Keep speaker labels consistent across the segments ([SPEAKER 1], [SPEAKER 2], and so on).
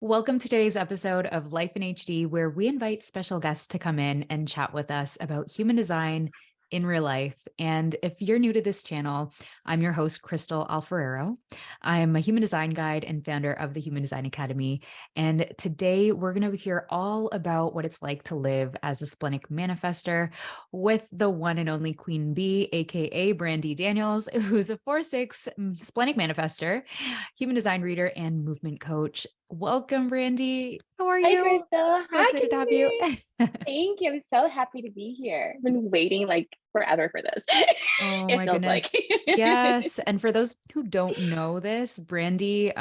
[SPEAKER 1] Welcome to today's episode of Life in HD, where we invite special guests to come in and chat with us about human design in real life. And if you're new to this channel, I'm your host, Crystal Alferrero. I'm a human design guide and founder of the Human Design Academy. And today we're going to hear all about what it's like to live as a Splenic Manifestor with the one and only Queen Bee, aka Brandi Daniels, who's a 4/6 Splenic Manifestor, human design reader, and movement coach. Welcome, Brandi. How are
[SPEAKER 2] Hi,
[SPEAKER 1] you?
[SPEAKER 2] Crystal.
[SPEAKER 1] So
[SPEAKER 2] Hi,
[SPEAKER 1] excited to have you.
[SPEAKER 2] Thank you. I'm so happy to be here. I've been waiting like forever for this.
[SPEAKER 1] Oh
[SPEAKER 2] It
[SPEAKER 1] my
[SPEAKER 2] feels like.
[SPEAKER 1] goodness. Yes. And for those who don't know this, Brandi,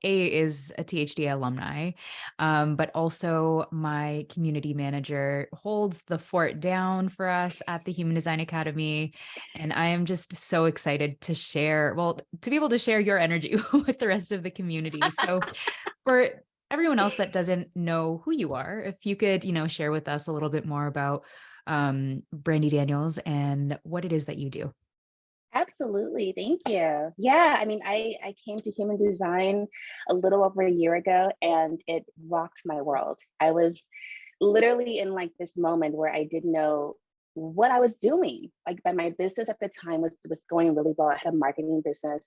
[SPEAKER 1] is a THD alumni, but also my community manager holds the fort down for us at the Human Design Academy. And I am just so excited to share, to be able to share your energy with the rest of the community. So for everyone else that doesn't know who you are, if you could, share with us a little bit more about Brandi Daniels and what it is that you do.
[SPEAKER 2] Absolutely. Thank you. Yeah, I came to human design a little over a year ago and it rocked my world. I was literally in like this moment where I didn't know what I was doing. Like, but my business at the time was going really well. I had a marketing business,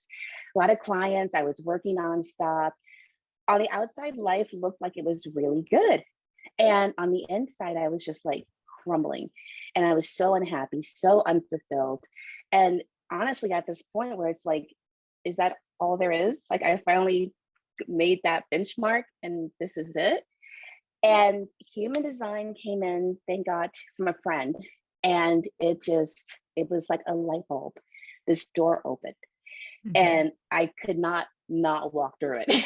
[SPEAKER 2] a lot of clients. I was working nonstop. On the outside, life looked like it was really good. And on the inside, I was just like crumbling. And I was so unhappy, so unfulfilled. And honestly, at this point where it's like, is that all there is? Like, I finally made that benchmark and this is it. And human design came in, thank God, from a friend. And it was like a light bulb. This door opened
[SPEAKER 1] Mhm.
[SPEAKER 2] and I could not walk through it.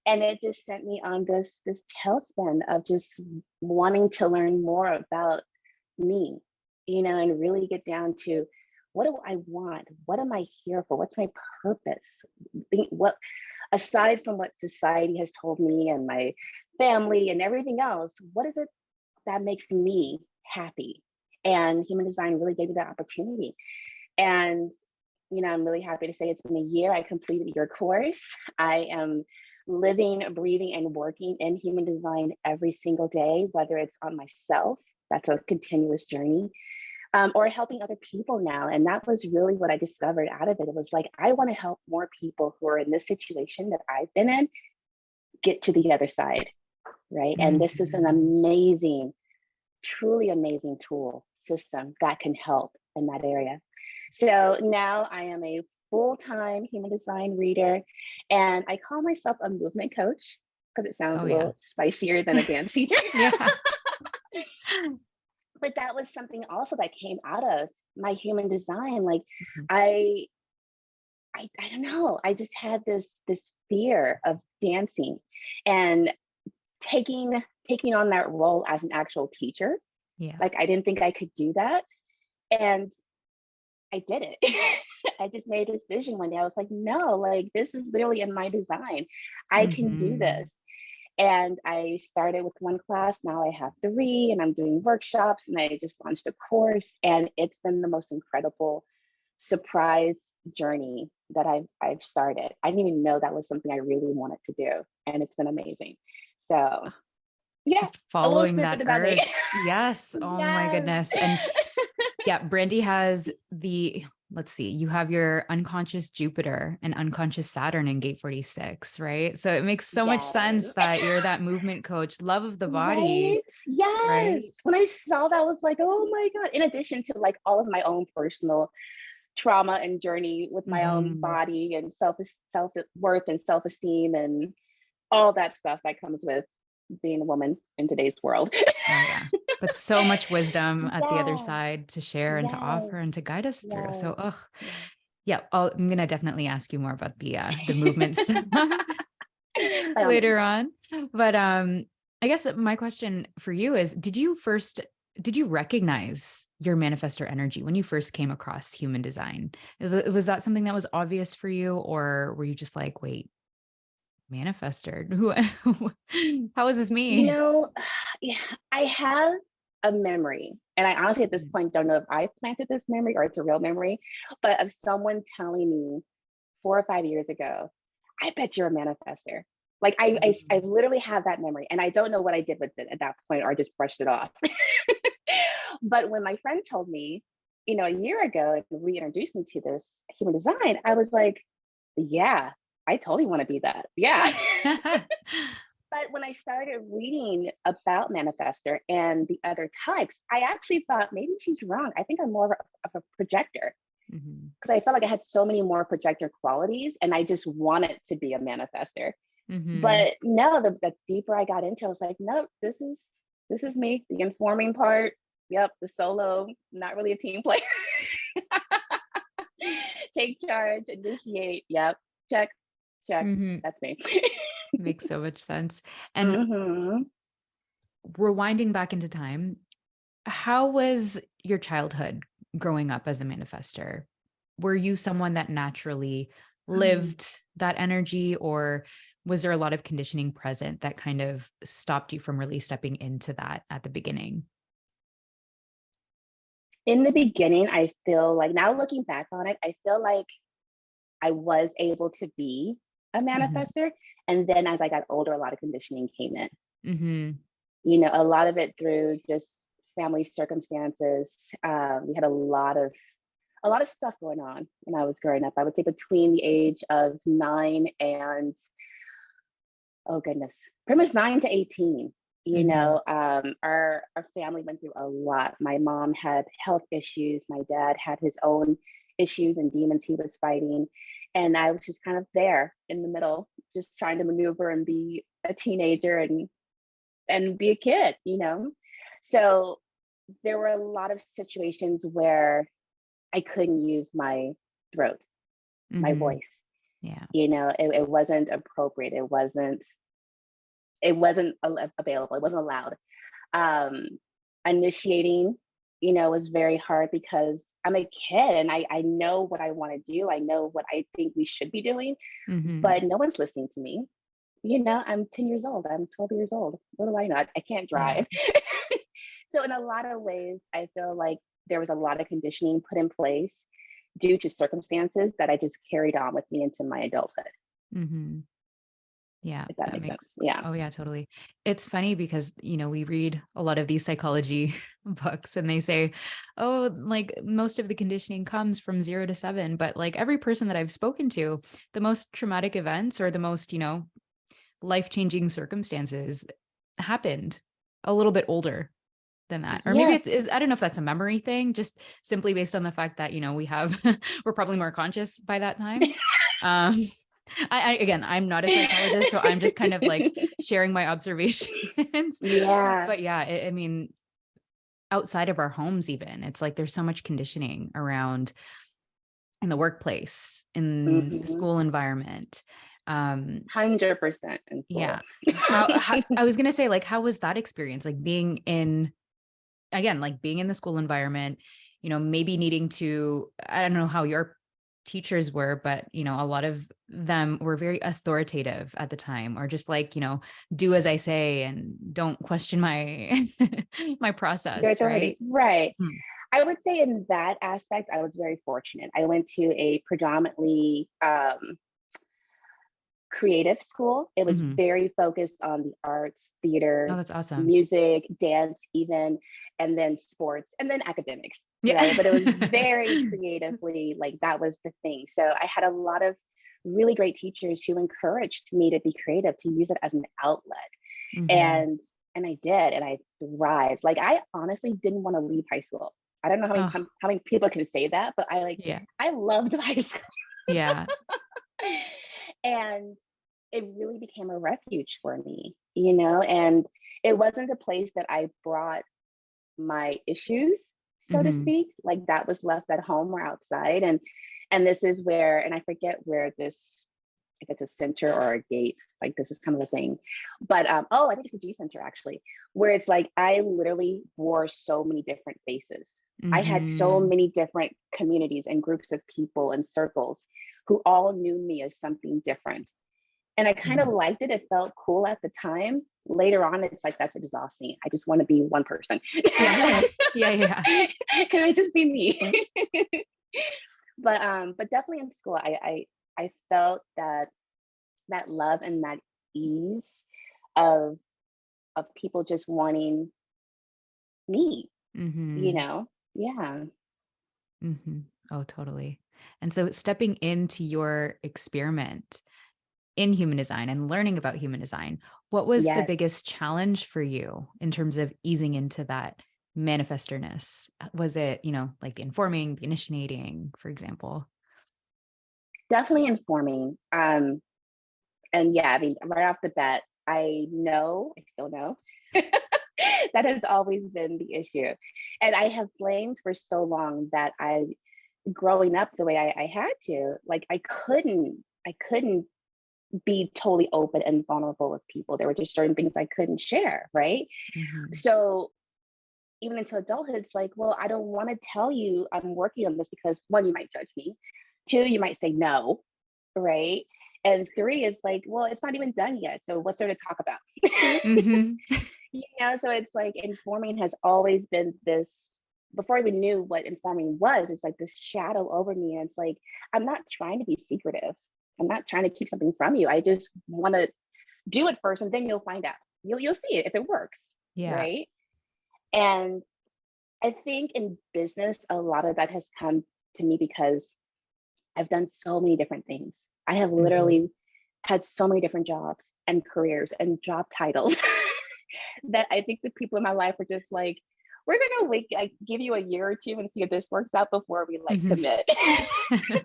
[SPEAKER 2] And it just sent me on this tailspin of just wanting to learn more about me, and really get down to what do I want? What am I here for? What's my purpose? What, aside from what society has told me and my family and everything else, what is it that makes me happy? And human design really gave me that opportunity. And I'm really happy to say it's been a year. I completed your course. I am living, breathing, and working in human design every single day, whether it's on myself, that's a continuous journey, or helping other people now. And that was really what I discovered out of it. It was like, I want to help more people who are in this situation that I've been in get to the other side, right? And this is an
[SPEAKER 1] Mhm.
[SPEAKER 2] amazing, truly amazing tool system that can help in that area. So now I am a full-time human design reader, and I call myself a movement coach because it sounds
[SPEAKER 1] Oh
[SPEAKER 2] a
[SPEAKER 1] yeah.
[SPEAKER 2] little spicier than a dance teacher.
[SPEAKER 1] Yeah.
[SPEAKER 2] But that was something also that came out of my human design. Like,
[SPEAKER 1] Mhm.
[SPEAKER 2] I I don't know, I just had this fear of dancing and taking on that role as an actual teacher.
[SPEAKER 1] Yeah.
[SPEAKER 2] Like, I didn't think I could do that. And I did it. I just made a decision one day. I was like, no, like, this is literally in my design. I can do
[SPEAKER 1] Mhm.
[SPEAKER 2] this. And I started with one class. Now I have three, and I'm doing workshops, and I just launched a course. And it's been the most incredible surprise journey that I've started. I didn't even know that was something I really wanted to do. And it's been amazing. So yeah,
[SPEAKER 1] Just
[SPEAKER 2] a little
[SPEAKER 1] following
[SPEAKER 2] snippet
[SPEAKER 1] that
[SPEAKER 2] about me.
[SPEAKER 1] urge. Yes. Oh my
[SPEAKER 2] Yes.
[SPEAKER 1] goodness. And yeah, Brandi has let's see, you have your unconscious Jupiter and unconscious Saturn in gate 46, right? So it makes so much sense
[SPEAKER 2] Yes.
[SPEAKER 1] that you're that movement coach, love of the body,
[SPEAKER 2] Right? Yes.
[SPEAKER 1] right?
[SPEAKER 2] When I saw that, I was like, oh my God. In addition to like all of my own personal trauma and journey with my own
[SPEAKER 1] Mhm.
[SPEAKER 2] body and self worth and self esteem and all that stuff that comes with being a woman in today's world.
[SPEAKER 1] Oh yeah. But so much wisdom at the other
[SPEAKER 2] Yeah.
[SPEAKER 1] side to share and to
[SPEAKER 2] Yes.
[SPEAKER 1] offer and to guide us through. So,
[SPEAKER 2] Yes.
[SPEAKER 1] oh,
[SPEAKER 2] Yes.
[SPEAKER 1] yeah, I'm gonna definitely ask you more about the movement stuff
[SPEAKER 2] By all means.
[SPEAKER 1] later on. But I guess that my question for you is, did you recognize your manifestor energy when you first came across human design? Was that something that was obvious for you, or were you just like, wait, manifestor? Who how is this
[SPEAKER 2] You
[SPEAKER 1] me?
[SPEAKER 2] know, yeah, I have a memory, and I honestly at this
[SPEAKER 1] Mhm.
[SPEAKER 2] point don't know if I planted this memory or it's a real memory, but of someone telling me 4 or 5 years ago, I bet you're a manifester. Like I literally have that memory, and I don't know what I did with it at that point, or I just brushed it off. But when my friend told me, a year ago, and reintroduced me to this human design, I was like, yeah, I totally want to be that. Yeah. But when I started reading about manifestor and the other types, I actually thought maybe she's wrong. I think I'm more of a projector, because I felt like I had so many more projector qualities, and I just wanted to be a manifester. But no, the deeper I got into it, I was like, no, this is me, the informing part. Yep, the solo, not really a team player. Take charge, initiate. Yep, check, check. That's me.
[SPEAKER 1] Makes so much sense. And rewinding back into time, how was your childhood growing up as a manifester? Were you someone that naturally lived that energy, or was there a lot of conditioning present that kind of stopped you from really stepping into that at the beginning?
[SPEAKER 2] In the beginning, I feel like, now looking back on it, I feel like I was able to be a manifester. And then as I got older, a lot of conditioning came in. A lot of it through just family circumstances. We had a lot of stuff going on when I was growing up. I would say between the age of 9 and, oh goodness, pretty much 9 to 18. Our family went through a lot. My mom had health issues. My dad had his own issues and demons he was fighting. And I was just kind of there in the middle, just trying to maneuver and be a teenager and be a kid. So there were a lot of situations where I couldn't use my throat, my voice.
[SPEAKER 1] Yeah.
[SPEAKER 2] It wasn't appropriate. It wasn't available. It wasn't allowed. Initiating, was very hard because I'm a kid and I know what I want to do. I know what I think we should be doing, but no one's listening to me. I'm 10 years old. I'm 12 years old. What do I know? I can't drive. So in a lot of ways, I feel like there was a lot of conditioning put in place due to circumstances that I just carried on with me into my adulthood.
[SPEAKER 1] Yeah,
[SPEAKER 2] If that makes sense. Yeah.
[SPEAKER 1] Oh yeah, totally. It's funny because, we read a lot of these psychology books and they say, oh, like most of the conditioning comes from 0 to 7. But like every person that I've spoken to, the most traumatic events or the most, life-changing circumstances happened a little bit older than that. Or maybe
[SPEAKER 2] Yes.
[SPEAKER 1] it is, I don't know if that's a memory thing, just simply based on the fact that, we're probably more conscious by that time. Again, I'm not a psychologist, so I'm just kind of like sharing my observations.
[SPEAKER 2] Yeah.
[SPEAKER 1] But yeah, I mean, outside of our homes, even, it's like there's so much conditioning around in the workplace, in the school environment.
[SPEAKER 2] 100% in school.
[SPEAKER 1] Yeah. How I was gonna say, like, how was that experience? Like being in the school environment, maybe needing to, I don't know how your teachers were, but a lot of them were very authoritative at the time, or just like, do as I say and don't question my my process, right?
[SPEAKER 2] Right. I would say in that aspect, I was very fortunate. I went to a predominantly creative school. It was very focused on the arts, theater,
[SPEAKER 1] Oh, that's awesome.
[SPEAKER 2] music, dance, even, and then sports, and then academics.
[SPEAKER 1] Yeah.
[SPEAKER 2] Right. But it was very creatively, like that was the thing. So I had a lot of really great teachers who encouraged me to be creative, to use it as an outlet. And I did, and I thrived. Like I honestly didn't want to leave high school. I don't know how many people can say that, but I loved high school.
[SPEAKER 1] Yeah.
[SPEAKER 2] And it really became a refuge for me, and it wasn't a place that I brought my issues, so to speak. Like that was left at home or outside. And this is where, and I forget where this, if it's a center or a gate, like this is kind of a thing. But I think it's a G center actually, where it's like I literally wore so many different faces. I had so many different communities and groups of people and circles who all knew me as something different. And I kind of liked it. It felt cool at the time. Later on, it's like, that's exhausting. I just want to be one person.
[SPEAKER 1] Yeah.
[SPEAKER 2] Can I just be me? But definitely in school, I felt that that love and that ease of people just wanting me, you
[SPEAKER 1] Mm-hmm.
[SPEAKER 2] know? Yeah.
[SPEAKER 1] Mm-hmm. Oh, totally. And so stepping into your experiment in human design and learning about human design, what was the
[SPEAKER 2] Yes.
[SPEAKER 1] biggest challenge for you in terms of easing into that manifestorness? Was it, like the informing, the initiating, for example?
[SPEAKER 2] Definitely informing. And yeah, I mean, right off the bat, I still know that has always been the issue. And I have blamed for so long that growing up the way I had to, like, I couldn't be totally open and vulnerable with people. There were just certain things I couldn't share, right?
[SPEAKER 1] Mm-hmm.
[SPEAKER 2] So even into adulthood, it's like, well, I don't want to tell you I'm working on this because one, you might judge me. Two, you might say no, right? And three is like, well, it's not even done yet. So what's there to talk about?
[SPEAKER 1] Mm-hmm.
[SPEAKER 2] So it's like informing has always been this, before I even knew what informing was, it's like this shadow over me. And it's like, I'm not trying to be secretive. I'm not trying to keep something from you. I just want to do it first and then you'll find out. You'll see it if it works.
[SPEAKER 1] Yeah.
[SPEAKER 2] Right. And I think in business, a lot of that has come to me because I've done so many different things. I have
[SPEAKER 1] Mm-hmm.
[SPEAKER 2] literally had so many different jobs and careers and job titles that I think the people in my life were just like, we're gonna like give you a year or two and see if this works out before we like commit.
[SPEAKER 1] Mm-hmm.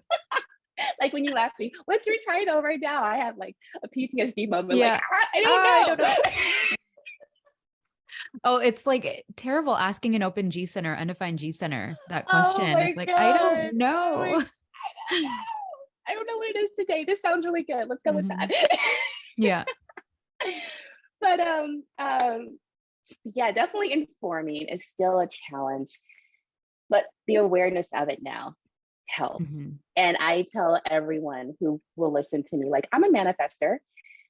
[SPEAKER 2] Like when you ask me, what's your title right now? I have like a PTSD moment, like,
[SPEAKER 1] Yeah.
[SPEAKER 2] I don't
[SPEAKER 1] I don't know.
[SPEAKER 2] know.
[SPEAKER 1] Oh, it's like terrible asking an open G center, undefined G center that
[SPEAKER 2] Oh
[SPEAKER 1] question.
[SPEAKER 2] my
[SPEAKER 1] It's like, I don't
[SPEAKER 2] God. Oh my,
[SPEAKER 1] know.
[SPEAKER 2] I don't know what it is today. This sounds really good. Let's go with
[SPEAKER 1] Hmm.
[SPEAKER 2] that.
[SPEAKER 1] Yeah.
[SPEAKER 2] But yeah, definitely informing is still a challenge, but the awareness of it now helps.
[SPEAKER 1] Hmm.
[SPEAKER 2] And I tell everyone who will listen to me, like, I'm a manifester.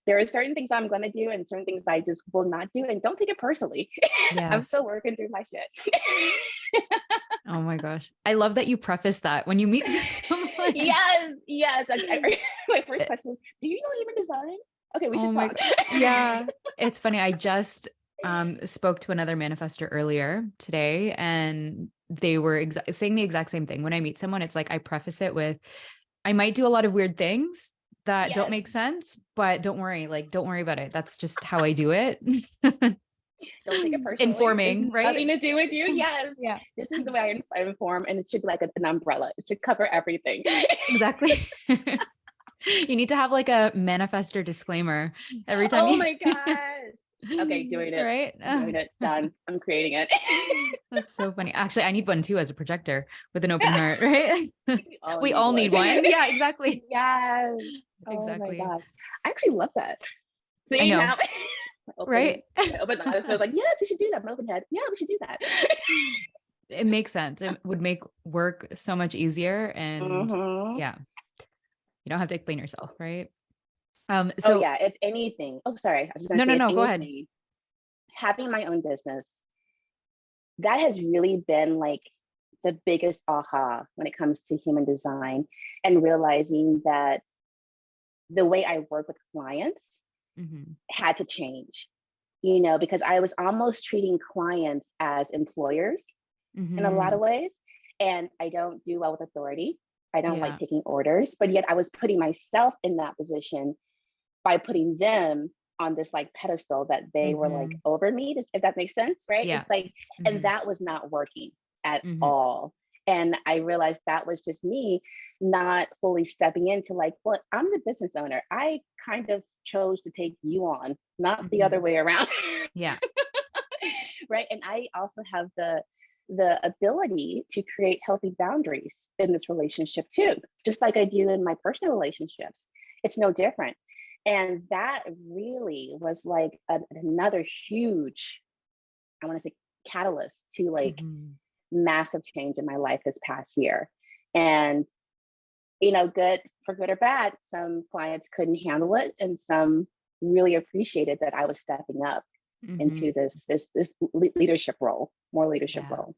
[SPEAKER 2] There are certain things I'm going to do and certain things I just will not do. And don't take it personally. I'm
[SPEAKER 1] Yes.
[SPEAKER 2] still working through my shit.
[SPEAKER 1] Oh my gosh. I love that you preface that when you meet someone.
[SPEAKER 2] Yes, yes. Like, my first question is, do you know human design? Okay, we
[SPEAKER 1] Oh
[SPEAKER 2] should
[SPEAKER 1] my
[SPEAKER 2] talk.
[SPEAKER 1] God. Yeah. It's funny. I just spoke to another manifestor earlier today, and they were saying the exact same thing. When I meet someone, it's like I preface it with, I might do a lot of weird things that don't
[SPEAKER 2] Yes,
[SPEAKER 1] make sense, but don't worry. Like, don't worry about it. That's just how I do it.
[SPEAKER 2] don't take it personally. It's
[SPEAKER 1] Informing,
[SPEAKER 2] nothing
[SPEAKER 1] right?
[SPEAKER 2] to do with you. Yes,
[SPEAKER 1] Yeah,
[SPEAKER 2] this is the way I inform, and it should be like an umbrella. It should cover everything.
[SPEAKER 1] exactly. You need to have like a manifestor disclaimer every time
[SPEAKER 2] Oh
[SPEAKER 1] you,
[SPEAKER 2] my gosh. Okay, doing it.
[SPEAKER 1] right?
[SPEAKER 2] Doing it. Done. I'm creating it.
[SPEAKER 1] That's so funny. Actually, I need one too as a projector with an open heart, right?
[SPEAKER 2] We all
[SPEAKER 1] We
[SPEAKER 2] need
[SPEAKER 1] all
[SPEAKER 2] one.
[SPEAKER 1] need one. Yeah, exactly.
[SPEAKER 2] Yes. Oh my
[SPEAKER 1] Exactly.
[SPEAKER 2] gosh. I actually love that.
[SPEAKER 1] I
[SPEAKER 2] See
[SPEAKER 1] know,
[SPEAKER 2] now, open,
[SPEAKER 1] right?
[SPEAKER 2] open eyes. I was like, yes, we should do that. My open head. Yeah, we should do that.
[SPEAKER 1] It makes sense. It would make work so much easier. And
[SPEAKER 2] Hmm.
[SPEAKER 1] yeah, you don't have to explain yourself, right?
[SPEAKER 2] Oh
[SPEAKER 1] So
[SPEAKER 2] yeah. If anything, oh sorry, I was just gonna
[SPEAKER 1] no,
[SPEAKER 2] say,
[SPEAKER 1] no,
[SPEAKER 2] if
[SPEAKER 1] no, go ahead.
[SPEAKER 2] anything, having my own business, that has really been like the biggest aha when it comes to human design, and realizing that the way I work with clients
[SPEAKER 1] Hmm.
[SPEAKER 2] had to change, because I was almost treating clients as employers in a lot
[SPEAKER 1] Hmm.
[SPEAKER 2] of ways. And I don't do well with authority. I don't like
[SPEAKER 1] Yeah.
[SPEAKER 2] taking orders, but yet I was putting myself in that position by putting them on this like pedestal that they were like
[SPEAKER 1] Hmm.
[SPEAKER 2] over me, if that makes sense, right?
[SPEAKER 1] Yeah.
[SPEAKER 2] It's like, and
[SPEAKER 1] Hmm.
[SPEAKER 2] that was not working at
[SPEAKER 1] Hmm.
[SPEAKER 2] all. And I realized that was just me not fully stepping into like, well, I'm the business owner. I kind of chose to take you on, not the other
[SPEAKER 1] Hmm.
[SPEAKER 2] way around.
[SPEAKER 1] Yeah.
[SPEAKER 2] Right. And I also have the ability to create healthy boundaries in this relationship too, just like I do in my personal relationships. It's no different. And that really was like another huge, I want to say, catalyst to like
[SPEAKER 1] Hmm.
[SPEAKER 2] massive change in my life this past year. And good, for good or bad, some clients couldn't handle it, and some really appreciated that I was stepping up
[SPEAKER 1] Hmm.
[SPEAKER 2] into this leadership role, more leadership
[SPEAKER 1] Yeah.
[SPEAKER 2] role.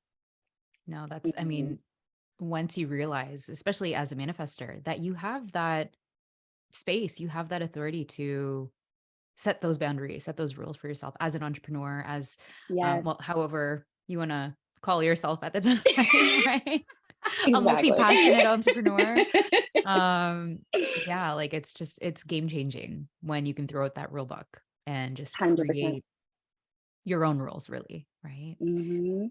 [SPEAKER 1] No, that's, I
[SPEAKER 2] Mhm.
[SPEAKER 1] mean, once you realize, especially as a manifester, that you have that space, you have that authority to set those boundaries, set those rules for yourself as an entrepreneur, as
[SPEAKER 2] Yes.
[SPEAKER 1] well, however you want to call yourself at the time, right? A
[SPEAKER 2] Exactly.
[SPEAKER 1] multi-passionate entrepreneur. Yeah, like it's game changing when you can throw out that rule book and just
[SPEAKER 2] 100%.
[SPEAKER 1] create your own rules, really, right?
[SPEAKER 2] Mm-hmm.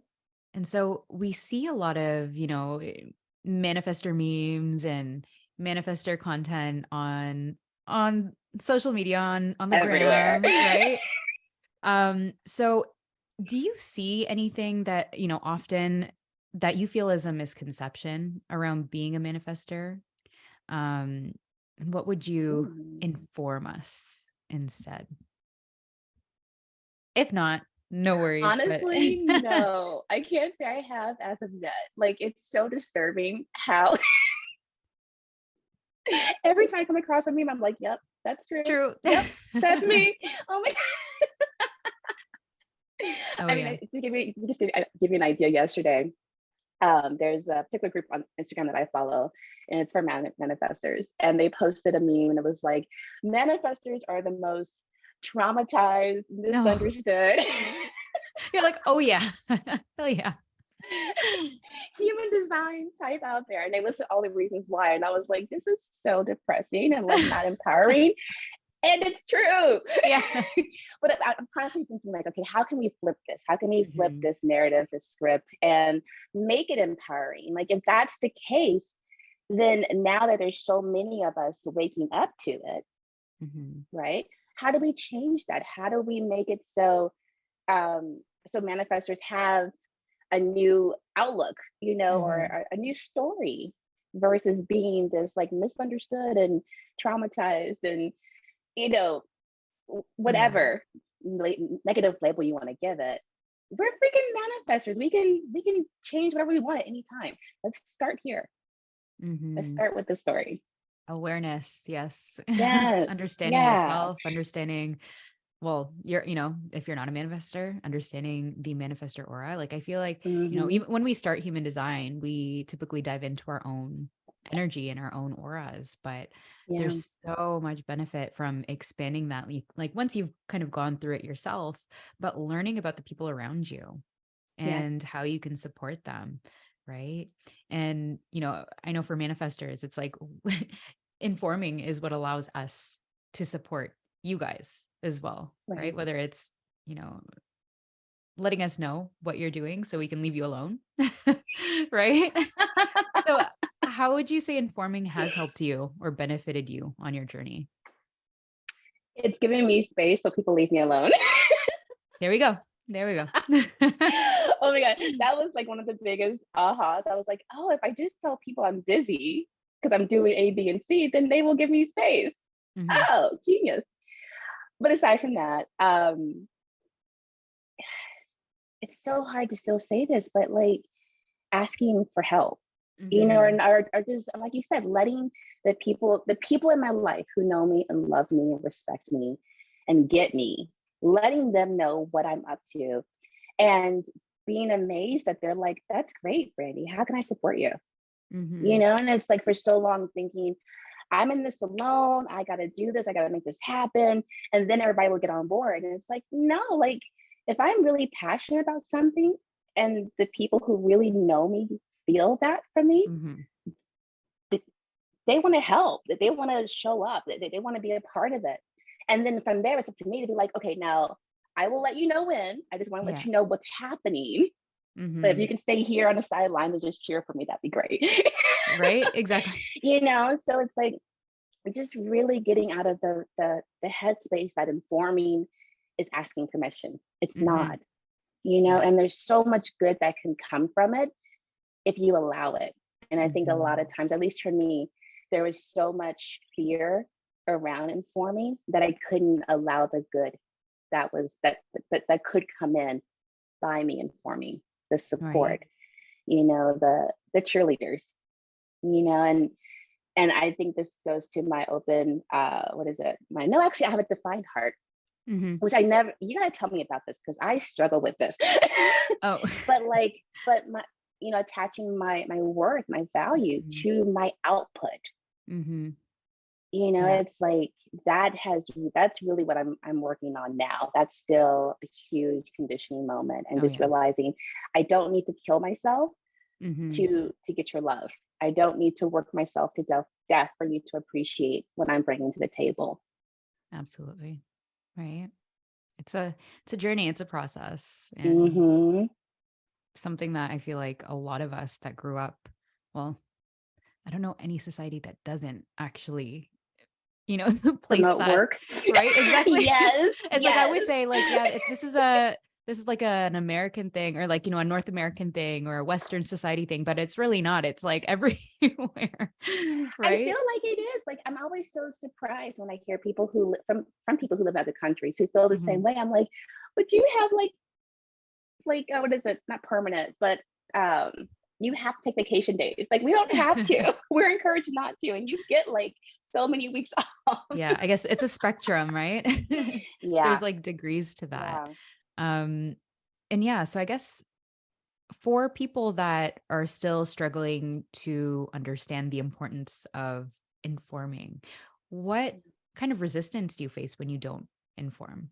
[SPEAKER 1] And so we see a lot of, manifestor memes and manifestor content on social media, on the
[SPEAKER 2] Everywhere.
[SPEAKER 1] gram, right? So do you see anything that, often that you feel is a misconception around being a manifestor? Um, what would you
[SPEAKER 2] Ooh.
[SPEAKER 1] inform us instead? If not, no worries, but
[SPEAKER 2] Honestly, no. I can't say I have as of yet. Like, it's so disturbing how every time I come across a meme, I'm like, "Yep, that's true.
[SPEAKER 1] true.
[SPEAKER 2] Yep, that's me." Oh my
[SPEAKER 1] Oh
[SPEAKER 2] I mean,
[SPEAKER 1] yeah.
[SPEAKER 2] to give you an idea, yesterday, there's a particular group on Instagram that I follow, and it's for manifestors. And they posted a meme, and it was like, "Manifestors are the most traumatized,
[SPEAKER 1] No.
[SPEAKER 2] misunderstood
[SPEAKER 1] You're like, "Oh yeah." Hell yeah.
[SPEAKER 2] human design type out there." And they listed all the reasons why. And I was like, this is so depressing and like not empowering. And it's true.
[SPEAKER 1] Yeah.
[SPEAKER 2] But I'm constantly thinking, like, okay, how can we flip this? How can we flip
[SPEAKER 1] Mhm.
[SPEAKER 2] this narrative, this script, and make it empowering? Like, if that's the case, then now that there's so many of us waking up to it,
[SPEAKER 1] Mhm.
[SPEAKER 2] right? How do we change that? How do we make it so so manifestors have a new outlook, or
[SPEAKER 1] Mhm.
[SPEAKER 2] a new story versus being this like misunderstood and traumatized and you know
[SPEAKER 1] Yeah.
[SPEAKER 2] whatever negative label you want to give it. We're freaking manifestors. We can change whatever we want at any time. Let's start here. Let's
[SPEAKER 1] Mhm.
[SPEAKER 2] start with the story.
[SPEAKER 1] Awareness, yes.
[SPEAKER 2] Yes.
[SPEAKER 1] Understanding
[SPEAKER 2] Yeah.
[SPEAKER 1] yourself, understanding, well, if you're not a manifestor, understanding the manifestor aura. Like I feel like,
[SPEAKER 2] Hmm.
[SPEAKER 1] even when we start human design, we typically dive into our own energy and our own auras, but
[SPEAKER 2] Yeah.
[SPEAKER 1] there's so much benefit from expanding that. Like once you've kind of gone through it yourself, but learning about the people around you and
[SPEAKER 2] Yes.
[SPEAKER 1] how you can support them, right? And I know for manifestors it's like informing is what allows us to support you guys as well, right?
[SPEAKER 2] Right.
[SPEAKER 1] Whether it's you know letting us know what you're doing so we can leave you alone. Right? So how would you say informing has helped you or benefited you on your journey?
[SPEAKER 2] It's giving me space so people leave me alone.
[SPEAKER 1] There we go. There we go.
[SPEAKER 2] Oh my god, that was like one of the biggest ahas. I was like, oh, if I just tell people I'm busy because I'm doing A, B, and C, then they will give me space.
[SPEAKER 1] Hmm.
[SPEAKER 2] Oh, genius. But aside from that, it's so hard to still say this, but like asking for help,
[SPEAKER 1] Hmm.
[SPEAKER 2] or just like you said, letting the people in my life who know me and love me and respect me and get me, letting them know what I'm up to, and being amazed that they're like, that's great, Brandi. How can I support you?
[SPEAKER 1] Hmm.
[SPEAKER 2] And it's like for so long thinking, I'm in this alone. I got to do this. I got to make this happen. And then everybody will get on board. And it's like, no, like if I'm really passionate about something and the people who really know me feel that from me,
[SPEAKER 1] Hmm.
[SPEAKER 2] th- they want to help, that they want to show up, that they want to be a part of it. And then from there, it's up to me to be like, okay, now I will let you know when. I just want to let
[SPEAKER 1] Yeah.
[SPEAKER 2] you know what's happening. But if you
[SPEAKER 1] Hmm.
[SPEAKER 2] can stay here on the sideline and just cheer for me, that'd be great.
[SPEAKER 1] Right? Exactly.
[SPEAKER 2] So it's like just really getting out of the headspace that informing is asking permission. It's
[SPEAKER 1] Hmm.
[SPEAKER 2] not,
[SPEAKER 1] Yeah.
[SPEAKER 2] and there's so much good that can come from it if you allow it. And I think a lot of
[SPEAKER 1] Hmm.
[SPEAKER 2] times, at least for me, there was so much fear around informing that I couldn't allow the good that could come in by me informing, the
[SPEAKER 1] Right.
[SPEAKER 2] support, the cheerleaders, and I think this goes to my open, what is it? No, actually, I have a defined heart,
[SPEAKER 1] Hmm.
[SPEAKER 2] which I never, you got to tell me about this because I struggle with this.
[SPEAKER 1] Oh.
[SPEAKER 2] but my, attaching my worth, my value
[SPEAKER 1] Mhm.
[SPEAKER 2] to my output.
[SPEAKER 1] Mhm. Yeah.
[SPEAKER 2] It's like that's really what I'm working on now. That's still a huge conditioning moment, and
[SPEAKER 1] Oh
[SPEAKER 2] just
[SPEAKER 1] yeah.
[SPEAKER 2] realizing I don't need to kill myself
[SPEAKER 1] Hmm.
[SPEAKER 2] to get your love. I don't need to work myself to death for you to appreciate what I'm bringing to the table.
[SPEAKER 1] Absolutely. Right. It's a it's a journey, it's a process, and
[SPEAKER 2] Mhm.
[SPEAKER 1] something that I feel like a lot of us that grew up, well, I don't know any society that doesn't actually, place
[SPEAKER 2] Promote
[SPEAKER 1] that,
[SPEAKER 2] work.
[SPEAKER 1] right? Exactly.
[SPEAKER 2] Yes,
[SPEAKER 1] It's like I
[SPEAKER 2] yes.
[SPEAKER 1] always say, like, yeah, if this is like an American thing, or like, a North American thing, or a Western society thing, but it's really not. It's like everywhere.
[SPEAKER 2] I feel
[SPEAKER 1] Right?
[SPEAKER 2] like it is. Like, I'm always so surprised when I hear people who from people who live in other countries who feel the same
[SPEAKER 1] Hmm.
[SPEAKER 2] way. I'm like, but you have what is it? Not permanent, but um, you have to take vacation days. Like, we don't have to. We're encouraged not to, and you get like so many weeks off.
[SPEAKER 1] Yeah, I guess it's a spectrum, right? There's
[SPEAKER 2] Yeah,
[SPEAKER 1] like degrees to that.
[SPEAKER 2] yeah.
[SPEAKER 1] Um, and yeah, so I guess for people that are still struggling to understand the importance of informing, what kind of resistance do you face when you don't inform?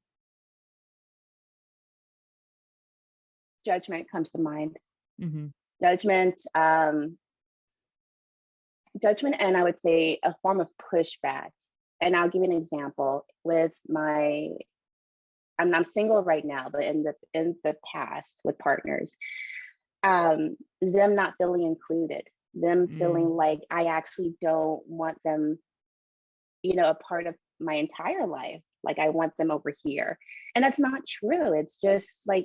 [SPEAKER 2] Judgment comes to mind.
[SPEAKER 1] Hmm.
[SPEAKER 2] Judgment, judgment, and I would say a form of pushback. And I'll give you an example with my. I'm single right now, but in the past with partners, them not feeling included, them feeling
[SPEAKER 1] Mm,
[SPEAKER 2] like I actually don't want them, a part of my entire life. Like, I want them over here. And that's not true. It's just like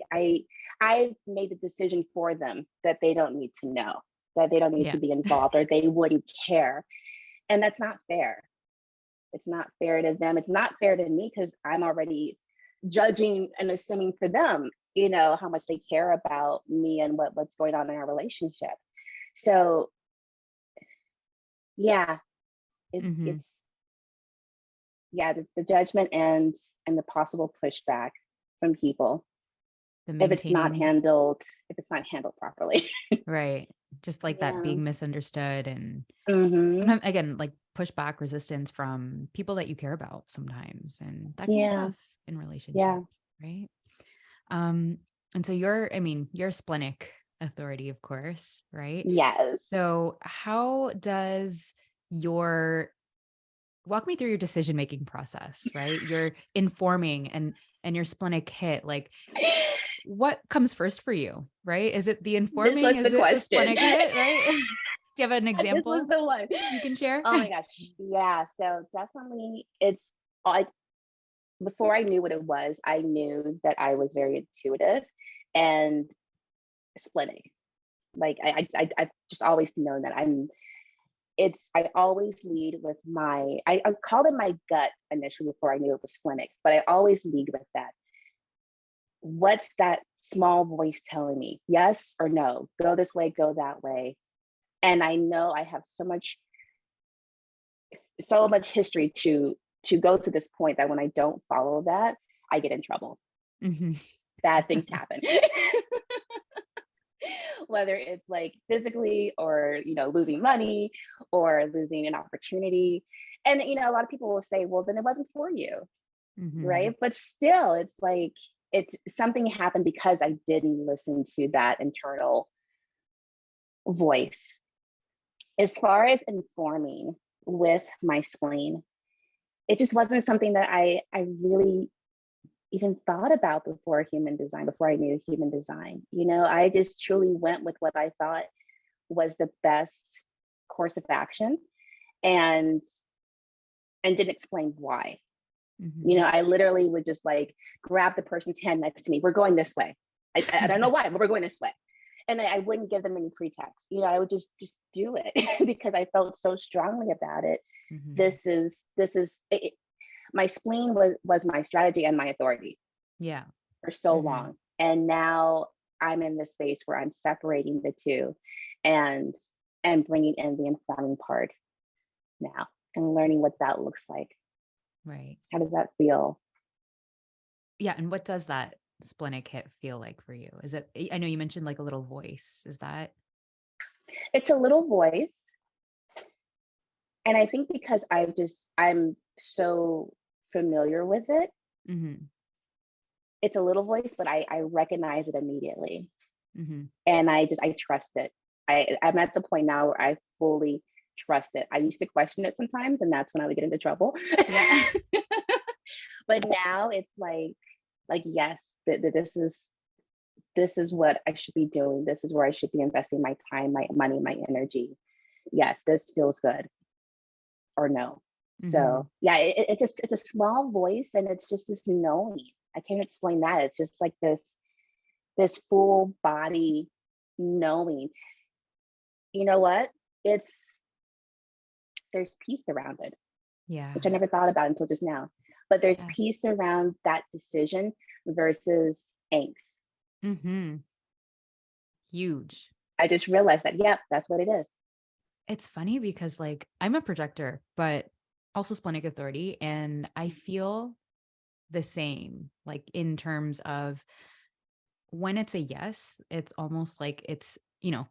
[SPEAKER 2] I've made the decision for them that they don't need to know, that they don't need
[SPEAKER 1] yeah.
[SPEAKER 2] to be involved, or they wouldn't care. And that's not fair. It's not fair to them. It's not fair to me, because I'm already judging and assuming for them, how much they care about me and what's going on in our relationship. So yeah,
[SPEAKER 1] Hmm.
[SPEAKER 2] it's yeah, the judgment and the possible pushback from people
[SPEAKER 1] The
[SPEAKER 2] if it's not
[SPEAKER 1] maintaining,
[SPEAKER 2] handled if it's not handled properly.
[SPEAKER 1] right. Just like that
[SPEAKER 2] Yeah.
[SPEAKER 1] being misunderstood, and
[SPEAKER 2] Mhm.
[SPEAKER 1] again, like pushback, resistance from people that you care about sometimes. And that can be
[SPEAKER 2] Yeah.
[SPEAKER 1] tough in
[SPEAKER 2] Yeah.
[SPEAKER 1] relationships, right? And so you're a splenic authority, of course, right?
[SPEAKER 2] Yes.
[SPEAKER 1] So how does your walk me through your decision making process, right? You're informing and your splenic hit, like what comes first for you, right? Is it the
[SPEAKER 2] This
[SPEAKER 1] informing?
[SPEAKER 2] was the
[SPEAKER 1] Is it the
[SPEAKER 2] question.
[SPEAKER 1] splenic hit, right? Do you have an
[SPEAKER 2] This was
[SPEAKER 1] example
[SPEAKER 2] the one.
[SPEAKER 1] you can share?
[SPEAKER 2] Oh my gosh. Yeah. So definitely I before I knew what it was, I knew that I was very intuitive and splitting. Like, I've just always known that I always lead with I called it my gut initially before I knew it was splenic, but I always lead with that. What's that small voice telling me? Yes or no? Go this way, go that way. And I know I have so much history to go to this point that when I don't follow that, I get in trouble.
[SPEAKER 1] Hmm.
[SPEAKER 2] Bad things happen. Whether it's like physically, or losing money, or losing an opportunity. And a lot of people will say, well, then it wasn't for you,
[SPEAKER 1] Hmm.
[SPEAKER 2] right? But still, it's like it's something happened because I didn't listen to that internal voice. As far as informing with my spleen, it just wasn't something that I really even thought about before I knew human design. I just truly went with what I thought was the best course of action, and didn't explain why.
[SPEAKER 1] Hmm.
[SPEAKER 2] I literally would just like grab the person's hand next to me. We're going this way. I don't know why, but we're going this way. And I wouldn't give them any pretext. I would just do it because I felt so strongly about it.
[SPEAKER 1] Hmm.
[SPEAKER 2] This is my spleen was my strategy and my authority
[SPEAKER 1] Yeah.
[SPEAKER 2] for so
[SPEAKER 1] Hmm.
[SPEAKER 2] long. And now I'm in this space where I'm separating the two, and bringing in the informing part now, and learning what that looks like.
[SPEAKER 1] Right.
[SPEAKER 2] How does that feel?
[SPEAKER 1] Yeah, and what does that splenic hit feel like for you? Is it I know you mentioned like a little voice. Is that
[SPEAKER 2] It's a little voice. And I think because I'm so familiar with it,
[SPEAKER 1] Hmm.
[SPEAKER 2] it's a little voice, but I recognize it immediately.
[SPEAKER 1] Hmm.
[SPEAKER 2] And I trust it. I'm at the point now where I fully trust it. I used to question it sometimes, and that's when I would get into trouble.
[SPEAKER 1] Yeah.
[SPEAKER 2] But now it's like yes, this is what I should be doing. This is where I should be investing my time, my money, my energy. Yes, this feels good, or no.
[SPEAKER 1] Hmm.
[SPEAKER 2] So yeah, it's a small voice, and it's just this knowing. I can't explain that. It's just like this full body knowing. You know what? It's There's peace around it, which I
[SPEAKER 1] Yeah.
[SPEAKER 2] never thought about until just now. But there's
[SPEAKER 1] Yes.
[SPEAKER 2] peace around that decision versus angst.
[SPEAKER 1] Hmm. Huge.
[SPEAKER 2] I just realized that, yep, that's what it is.
[SPEAKER 1] It's funny because like I'm a projector, but also splenic authority. And I feel the same, like in terms of when it's a yes, it's almost like it's,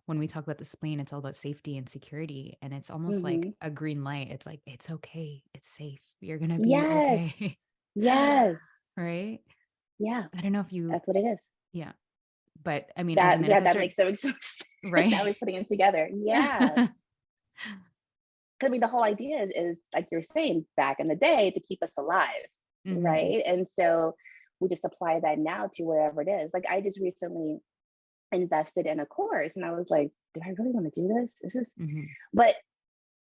[SPEAKER 1] when we talk about the spleen, it's all about safety and security. And it's almost like
[SPEAKER 2] Hmm.
[SPEAKER 1] a green light. It's like, it's okay. It's safe. You're going to be
[SPEAKER 2] Yes,
[SPEAKER 1] okay.
[SPEAKER 2] yes,
[SPEAKER 1] Right.
[SPEAKER 2] yeah,
[SPEAKER 1] I don't know if you,
[SPEAKER 2] that's what it is.
[SPEAKER 1] yeah. But I mean, as a
[SPEAKER 2] That Yeah, that
[SPEAKER 1] manifestor,
[SPEAKER 2] makes so much sense.
[SPEAKER 1] right?
[SPEAKER 2] Now we're putting it together. Yeah. I mean, the whole idea is like you're saying, back in the day, to keep us alive,
[SPEAKER 1] Hmm.
[SPEAKER 2] right? And so we just apply that now to wherever it is. Like I just recently invested in a course, and I was like, do I really want to do this? This is,
[SPEAKER 1] Hmm.
[SPEAKER 2] but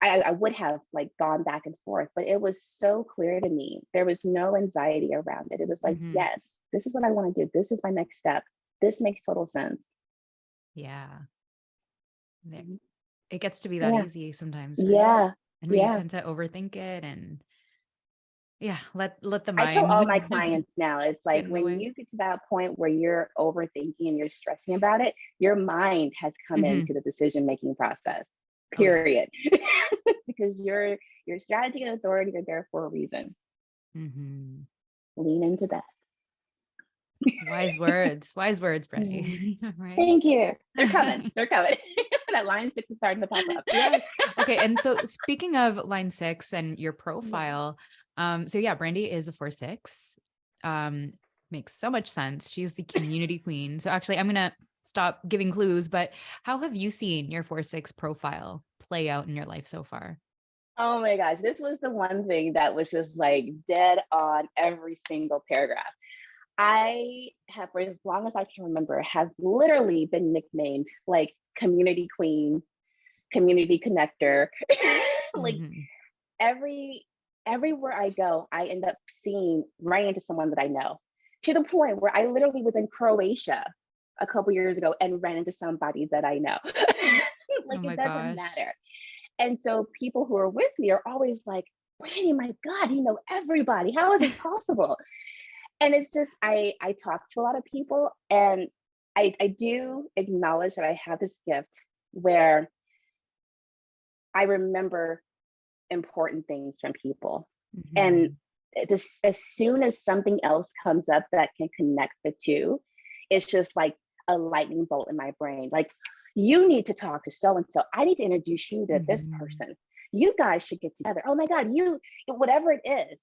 [SPEAKER 2] I would have like gone back and forth, but it was so clear to me. There was no anxiety around it. It was like,
[SPEAKER 1] Hmm.
[SPEAKER 2] yes, this is what I want to do. This is my next step. This makes total sense.
[SPEAKER 1] Yeah. There.
[SPEAKER 2] Mhm.
[SPEAKER 1] It gets to be that
[SPEAKER 2] Yeah.
[SPEAKER 1] easy sometimes, right?
[SPEAKER 2] Yeah.
[SPEAKER 1] And we
[SPEAKER 2] Yeah.
[SPEAKER 1] tend to overthink it and yeah, let the
[SPEAKER 2] I tell
[SPEAKER 1] mind
[SPEAKER 2] all my clients now, it's
[SPEAKER 1] get
[SPEAKER 2] like
[SPEAKER 1] in the
[SPEAKER 2] when
[SPEAKER 1] way.
[SPEAKER 2] you get to that point where you're overthinking and you're stressing about it, your mind has come
[SPEAKER 1] Hmm.
[SPEAKER 2] into the decision making process,
[SPEAKER 1] Oh yeah.
[SPEAKER 2] period. Because your strategy and authority are there for a reason.
[SPEAKER 1] Hmm.
[SPEAKER 2] Lean into that.
[SPEAKER 1] Wise words,
[SPEAKER 2] Mm.
[SPEAKER 1] Brandi. Right?
[SPEAKER 2] Thank you. They're coming. They're coming. That line six is starting to pop up.
[SPEAKER 1] Yes. Okay. And so speaking of line 6 and your
[SPEAKER 2] Yeah.
[SPEAKER 1] profile, so yeah, Brandi is a 4/6. Um, makes so much sense. She's the community queen. So actually, I'm gonna stop giving clues, but how have you seen your 4/6 profile play out in your life so far?
[SPEAKER 2] Oh my gosh. This was the one thing that was just like dead on every single paragraph. I have, for as long as I can remember, have literally been nicknamed like community queen, community connector. Like
[SPEAKER 1] Hmm.
[SPEAKER 2] every everywhere I go, I end up seeing running into someone that I know. To the point where I literally was in Croatia a couple years ago and ran into somebody that I know.
[SPEAKER 1] Oh
[SPEAKER 2] Like
[SPEAKER 1] my
[SPEAKER 2] it doesn't
[SPEAKER 1] gosh.
[SPEAKER 2] matter. And so people who are with me are always like, Brandy, my God, you know everybody. How is this possible? And it's just I talk to a lot of people, and I do acknowledge that I have this gift where I remember important things from people. And
[SPEAKER 1] Hmm.
[SPEAKER 2] this, as soon as something else comes up that can connect the two, it's just like a lightning bolt in my brain. Like, you need to talk to so and so. I need to introduce you to this
[SPEAKER 1] Hmm.
[SPEAKER 2] person. You guys should get together. Oh my God, whatever it is.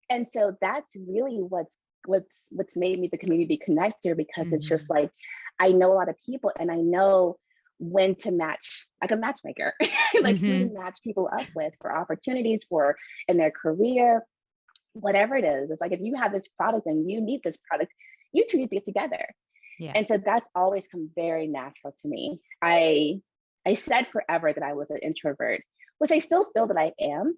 [SPEAKER 2] And so that's really what's made me the community connector, because it's just
[SPEAKER 1] Hmm.
[SPEAKER 2] like I know a lot of people, and I know when to match, like a matchmaker, like who to
[SPEAKER 1] Hmm.
[SPEAKER 2] match people up with for opportunities, for in their career, whatever it is. It's like if you have this product and you need this product, you two need to get together.
[SPEAKER 1] Yeah.
[SPEAKER 2] And so that's always come very natural to me. I said forever that I was an introvert, which I still feel that I am.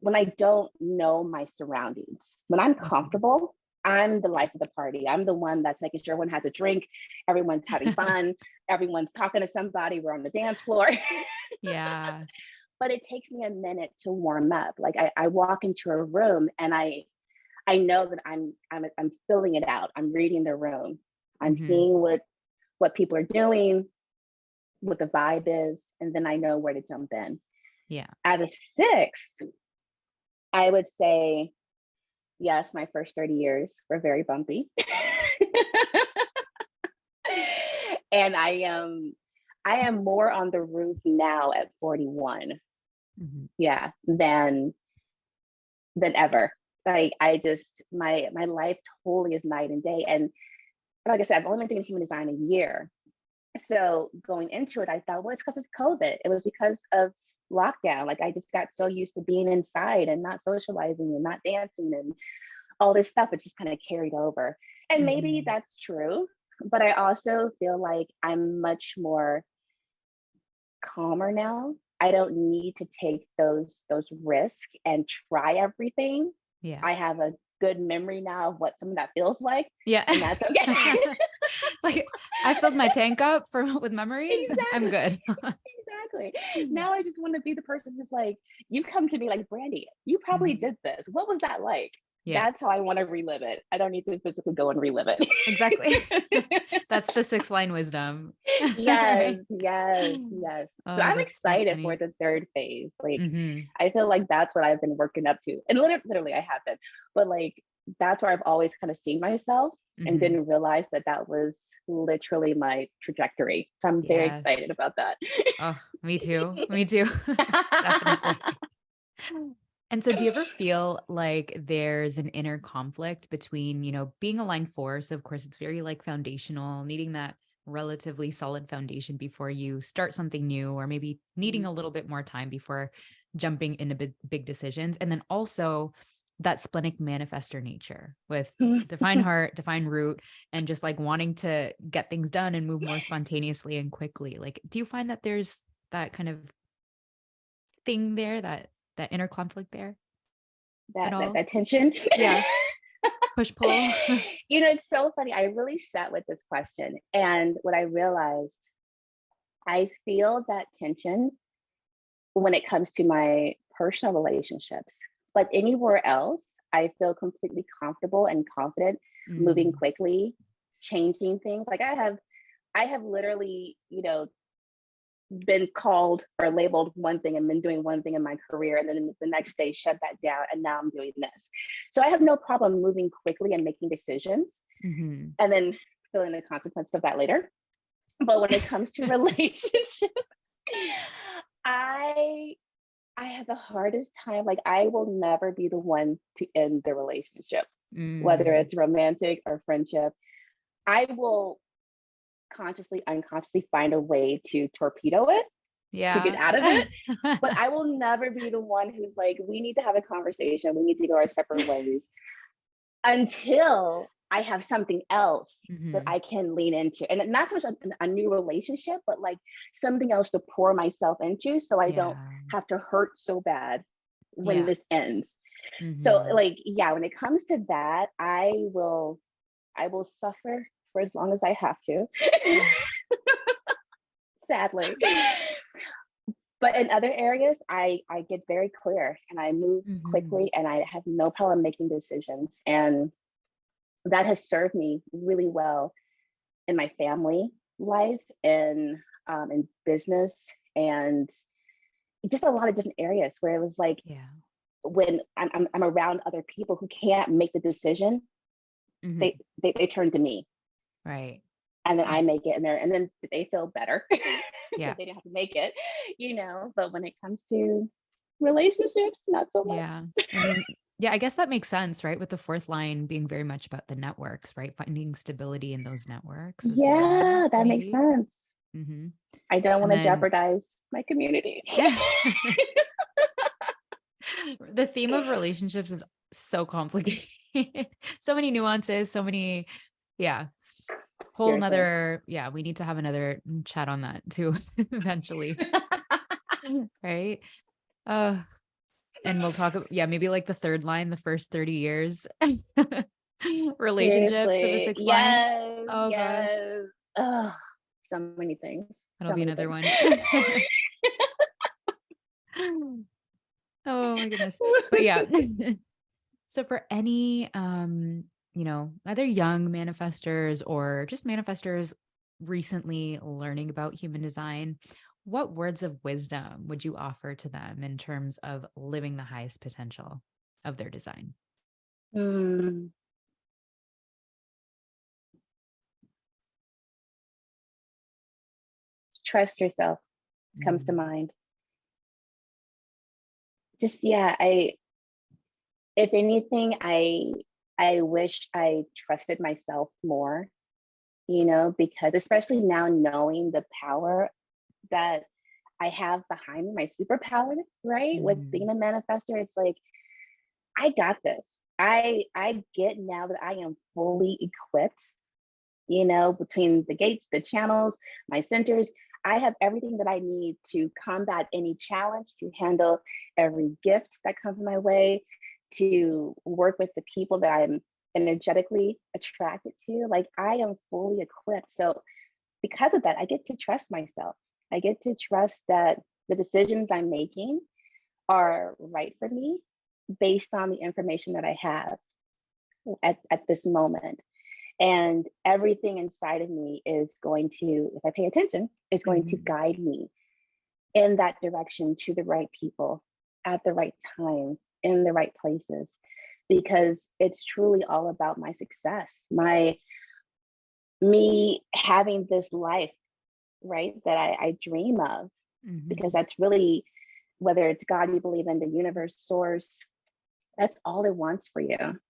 [SPEAKER 2] When I don't know my surroundings, when I'm
[SPEAKER 1] Mhm.
[SPEAKER 2] comfortable, I'm the life of the party. I'm the one that's making sure everyone has a drink, everyone's having fun, everyone's talking to somebody, we're on the dance floor.
[SPEAKER 1] Yeah.
[SPEAKER 2] But it takes me a minute to warm up. Like I walk into a room and I know that I'm filling it out. I'm reading the room. I'm
[SPEAKER 1] Hmm.
[SPEAKER 2] seeing what people are doing, what the vibe is, and then I know where to jump in.
[SPEAKER 1] Yeah.
[SPEAKER 2] As a six, I would say yes, my first 30 years were very bumpy. And I am more on the roof now at 41. yeah, than ever. Like I just my life totally is night and day. And like I said, I've only been doing human design a year. So going into it, I thought, well, it's because of COVID. It was because of lockdown. Like I just got so used to being inside and not socializing and not dancing and all this stuff. It just kind of carried over. And maybe
[SPEAKER 1] Mm-hmm.
[SPEAKER 2] that's true. But I also feel like I'm much more calmer now. I don't need to take those risks and try everything.
[SPEAKER 1] Yeah.
[SPEAKER 2] I have a good memory now of what some of that feels like,
[SPEAKER 1] Yeah.
[SPEAKER 2] and that's okay.
[SPEAKER 1] Like I filled my tank up with memories. I'm
[SPEAKER 2] Exactly.
[SPEAKER 1] good.
[SPEAKER 2] Exactly. Now I just want to be the person who's like, you come to me like, Brandi, you probably
[SPEAKER 1] Mhm.
[SPEAKER 2] did this. What was that like?
[SPEAKER 1] Yeah,
[SPEAKER 2] That's how I want to relive it. I don't need to physically go and relive
[SPEAKER 1] exactly.
[SPEAKER 2] it.
[SPEAKER 1] That's the six line wisdom.
[SPEAKER 2] Yes, yes, yes. So
[SPEAKER 1] Oh,
[SPEAKER 2] I'm
[SPEAKER 1] that's so
[SPEAKER 2] excited for
[SPEAKER 1] funny.
[SPEAKER 2] the third phase. Like,
[SPEAKER 1] Hmm.
[SPEAKER 2] I feel like that's what I've been working up to. And literally I have been, but like, that's where I've always kind of seen myself and
[SPEAKER 1] Hmm.
[SPEAKER 2] didn't realize that that was literally my trajectory. So I'm very excited
[SPEAKER 1] Yes.
[SPEAKER 2] about that.
[SPEAKER 1] Oh, me too. Me too. Definitely. And so do you ever feel like there's an inner conflict between, being a line four? So of course it's very like foundational, needing that relatively solid foundation before you start something new, or maybe needing
[SPEAKER 2] Mhm.
[SPEAKER 1] a little bit more time before jumping into big decisions. And then also that splenic manifestor nature with define heart, define root, and just like wanting to get things done and move more spontaneously and quickly. Like, do you find that there's that kind of thing there, that inner conflict there at all?
[SPEAKER 2] That tension.
[SPEAKER 1] Yeah. Push pull.
[SPEAKER 2] It's so funny. I really sat with this question, and what I realized, I feel that tension when it comes to my personal relationships. But anywhere else, I feel completely comfortable and confident moving
[SPEAKER 1] Mm,
[SPEAKER 2] quickly, changing things. Like I have literally, been called or labeled one thing and been doing one thing in my career, and then the next day shut that down, and now I'm doing this. So I have no problem moving quickly and making decisions,
[SPEAKER 1] mhm.
[SPEAKER 2] and then feeling the consequences of that later. But when it comes to relationships, I I have the hardest time. Like, I will never be the one to end the relationship, whether
[SPEAKER 1] Mm,
[SPEAKER 2] it's romantic or friendship. I will consciously, unconsciously find a way to torpedo it, to get
[SPEAKER 1] yeah.
[SPEAKER 2] out of it. But I will never be the one who's like, we need to have a conversation. We need to go our separate ways until I have something else that
[SPEAKER 1] Mhm.
[SPEAKER 2] I can lean into. And not so much a new relationship, but like something else to pour myself into so I don't
[SPEAKER 1] Yeah.
[SPEAKER 2] have to hurt so bad when
[SPEAKER 1] Yeah.
[SPEAKER 2] this ends. So
[SPEAKER 1] Mhm.
[SPEAKER 2] like, yeah, when it comes to that, I will suffer for as long as I have to, sadly. But in other areas, I get very clear and I move
[SPEAKER 1] Mhm.
[SPEAKER 2] quickly and I have no problem making decisions. And that has served me really well in my family life, in business, and just a lot of different areas where it was like
[SPEAKER 1] Yeah.
[SPEAKER 2] when I'm around other people who can't make the decision,
[SPEAKER 1] Mhm.
[SPEAKER 2] they turn to me,
[SPEAKER 1] Right.
[SPEAKER 2] and then
[SPEAKER 1] Oh,
[SPEAKER 2] I make it, and then they feel better because
[SPEAKER 1] yeah.
[SPEAKER 2] they didn't have to make it. But when it comes to relationships, not so much.
[SPEAKER 1] Yeah. I mean, yeah, I guess that makes sense, right? With the fourth line being very much about the networks, right? Finding stability in those networks as well,
[SPEAKER 2] Yeah, that makes
[SPEAKER 1] maybe.
[SPEAKER 2] sense.
[SPEAKER 1] Mhm.
[SPEAKER 2] I don't
[SPEAKER 1] And
[SPEAKER 2] want to
[SPEAKER 1] then
[SPEAKER 2] jeopardize my community.
[SPEAKER 1] the theme of relationships is so complicated. So many nuances, so many, yeah, whole
[SPEAKER 2] Seriously.
[SPEAKER 1] nother, yeah, we need to have another chat on that too, eventually. Right. Uh, and we'll talk, yeah, maybe like the third line, the first 30 years, relationships of the
[SPEAKER 2] Seriously.
[SPEAKER 1] sixth line.
[SPEAKER 2] Yes,
[SPEAKER 1] Oh gosh,
[SPEAKER 2] yes. Oh, so many things.
[SPEAKER 1] that'll
[SPEAKER 2] So
[SPEAKER 1] be
[SPEAKER 2] many
[SPEAKER 1] another
[SPEAKER 2] things.
[SPEAKER 1] one. Oh my goodness. But yeah. So for any either young manifestors or just manifestors recently learning about human design, what words of wisdom would you offer to them in terms of living the highest potential of their design?
[SPEAKER 2] Mm, trust yourself comes to
[SPEAKER 1] Mm,
[SPEAKER 2] mind. just, yeah, if anything, I wish I trusted myself more, because especially now knowing the power that I have behind me, my superpowers, right? With being
[SPEAKER 1] Mhm.
[SPEAKER 2] a manifestor, it's like, I got this. I get now that I am fully equipped, between the gates, the channels, my centers. I have everything that I need to combat any challenge, to handle every gift that comes my way, to work with the people that I'm energetically attracted to. Like, I am fully equipped. So because of that, I get to trust myself. I get to trust that the decisions I'm making are right for me based on the information that I have at this moment. And everything inside of me is going to, if I pay attention, is going to
[SPEAKER 1] Mhm.
[SPEAKER 2] guide me in that direction to the right people at the right time in the right places, because it's truly all about my success, me having this life, right, that I dream of, because
[SPEAKER 1] Mhm.
[SPEAKER 2] that's really, whether it's God you believe in, the universe, source, that's all it wants for you.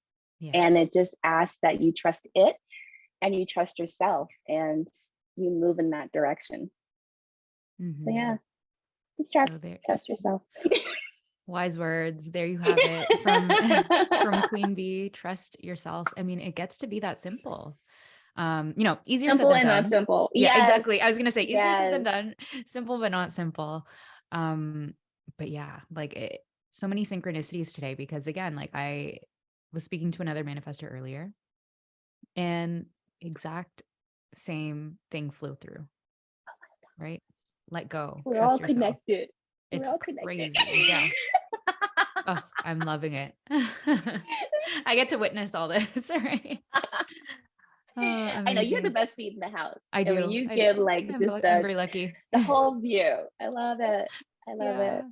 [SPEAKER 1] Yeah.
[SPEAKER 2] And it just asks that you trust it and you trust yourself and you move in that direction. So yeah,
[SPEAKER 1] Mhm.
[SPEAKER 2] just
[SPEAKER 1] So there,
[SPEAKER 2] trust yourself.
[SPEAKER 1] wise words. There you have it from from Queen Bee. Trust yourself. I mean, it gets to be that simple. Easier said
[SPEAKER 2] Simple
[SPEAKER 1] than
[SPEAKER 2] and not
[SPEAKER 1] done.
[SPEAKER 2] simple.
[SPEAKER 1] Yeah,
[SPEAKER 2] Yes,
[SPEAKER 1] exactly. I was gonna say easier said than
[SPEAKER 2] yes.
[SPEAKER 1] done. Simple but not simple. Um, but yeah, like so many synchronicities today because again, like I was speaking to another manifestor earlier and exact same thing flew through, right? Let go,
[SPEAKER 2] We're all
[SPEAKER 1] trust yourself.
[SPEAKER 2] connected. We're
[SPEAKER 1] It's
[SPEAKER 2] all connected.
[SPEAKER 1] crazy. Yeah. Oh, I'm loving it. I get to witness all this, right? Oh,
[SPEAKER 2] I know you're the
[SPEAKER 1] amazing.
[SPEAKER 2] best seat in the house.
[SPEAKER 1] I
[SPEAKER 2] I mean,
[SPEAKER 1] do.
[SPEAKER 2] you
[SPEAKER 1] I do.
[SPEAKER 2] give like just
[SPEAKER 1] I'm
[SPEAKER 2] the
[SPEAKER 1] very lucky.
[SPEAKER 2] the whole view. I love it. I love it.
[SPEAKER 1] Yeah.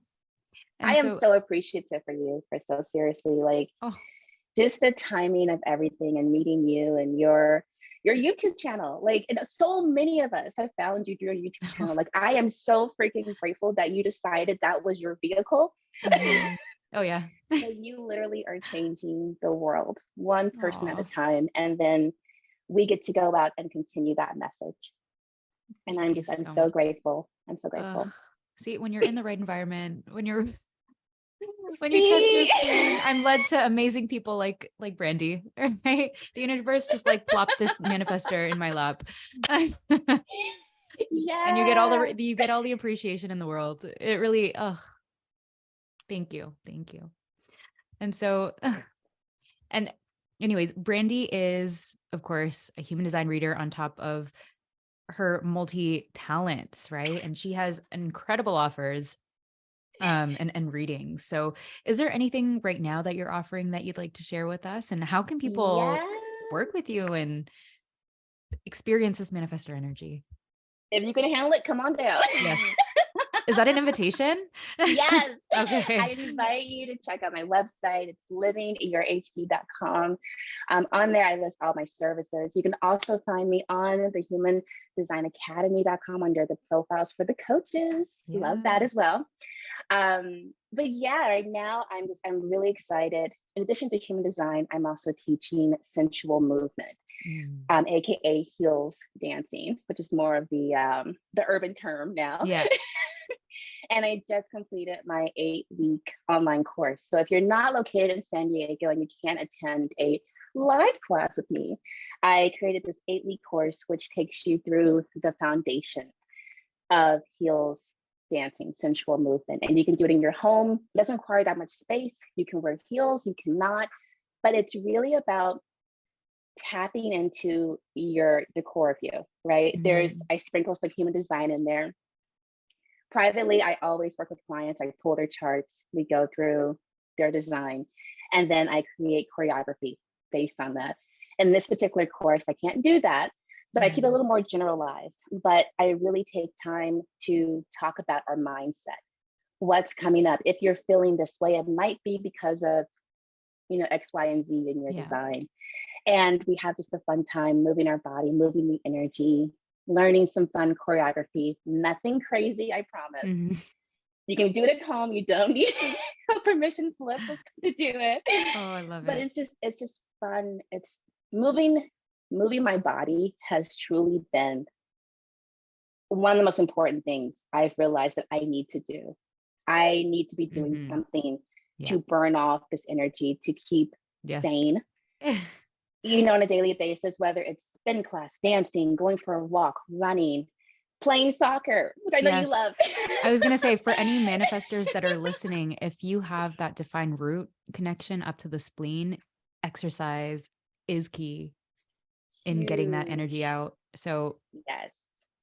[SPEAKER 2] I
[SPEAKER 1] And
[SPEAKER 2] am
[SPEAKER 1] so,
[SPEAKER 2] so appreciative for you, Crystal. Seriously, like
[SPEAKER 1] oh,
[SPEAKER 2] just the timing of everything and meeting you and your YouTube channel. Like, and so many of us have found you through your YouTube channel. Like, I am so freaking grateful that you decided that was your vehicle.
[SPEAKER 1] mhm. Oh yeah.
[SPEAKER 2] Because you literally are changing the world one person at
[SPEAKER 1] Oh,
[SPEAKER 2] a time. And then we get to go out and continue that message. And
[SPEAKER 1] thank you
[SPEAKER 2] I'm
[SPEAKER 1] so
[SPEAKER 2] so
[SPEAKER 1] much.
[SPEAKER 2] grateful. I'm so
[SPEAKER 1] Uh,
[SPEAKER 2] grateful.
[SPEAKER 1] see, when you're in the right environment, when you trust
[SPEAKER 2] See?
[SPEAKER 1] your feeling, I'm led to amazing people like Brandi, right? The universe just like plopped this manifester in my lap. And
[SPEAKER 2] Yeah.
[SPEAKER 1] you get all the appreciation in the world. It really, oh, thank you. Thank you. And so, and anyways, Brandi is, of course, a human design reader on top of her multi talents, right? And she has incredible offers and readings. So is there anything right now that you're offering that you'd like to share with us? And how can people
[SPEAKER 2] Yeah.
[SPEAKER 1] work with you and experience this manifestor energy?
[SPEAKER 2] If you can handle it, come on down.
[SPEAKER 1] Yes. Is that an invitation?
[SPEAKER 2] Yes. I
[SPEAKER 1] Okay.
[SPEAKER 2] invite you to check out my website. It's livingyourhd.com. On there, I list all my services. You can also find me on the humandesignacademy.com under the profiles for the coaches. Love
[SPEAKER 1] Yeah.
[SPEAKER 2] that as well. But yeah, right now I'm really excited. In addition to human design, I'm also teaching sensual movement,
[SPEAKER 1] Mm.
[SPEAKER 2] aka heels dancing, which is more of the urban term now.
[SPEAKER 1] Yeah.
[SPEAKER 2] And I just completed my 8-week online course. So if you're not located in San Diego and you can't attend a live class with me, I created this 8-week course, which takes you through the foundation of heels dancing, sensual movement. And you can do it in your home. It doesn't require that much space. You can wear heels, you cannot, but it's really about tapping into the core of you, right?
[SPEAKER 1] Mhm.
[SPEAKER 2] I sprinkle some human design in there. Privately, I always work with clients. I pull their charts, we go through their design, and then I create choreography based on that. In this particular course, I can't do that. So I keep it a
[SPEAKER 1] Mhm.
[SPEAKER 2] little more generalized, but I really take time to talk about our mindset. What's coming up? If you're feeling this way, it might be because of, X, Y, and Z in your
[SPEAKER 1] Yeah.
[SPEAKER 2] design. And we have just a fun time moving our body, moving the energy, learning some fun choreography. Nothing crazy, I promise.
[SPEAKER 1] Mhm.
[SPEAKER 2] You can do it at home. You don't need a permission slip to do it.
[SPEAKER 1] Oh, I love
[SPEAKER 2] But
[SPEAKER 1] it.
[SPEAKER 2] it's just fun. It's moving my body has truly been one of the most important things I've realized that I need to do. I need to be doing
[SPEAKER 1] Hmm.
[SPEAKER 2] something
[SPEAKER 1] Yeah.
[SPEAKER 2] to burn off this energy to keep
[SPEAKER 1] Yes.
[SPEAKER 2] sane, on a daily basis, whether it's spin class, dancing, going for a walk, running, playing soccer, which I know you
[SPEAKER 1] Yes.
[SPEAKER 2] love.
[SPEAKER 1] I was going to say, for any manifestors that are listening, if you have that defined root connection up to the spleen, exercise is key in getting that
[SPEAKER 2] Huge.
[SPEAKER 1] energy out. So
[SPEAKER 2] Yes.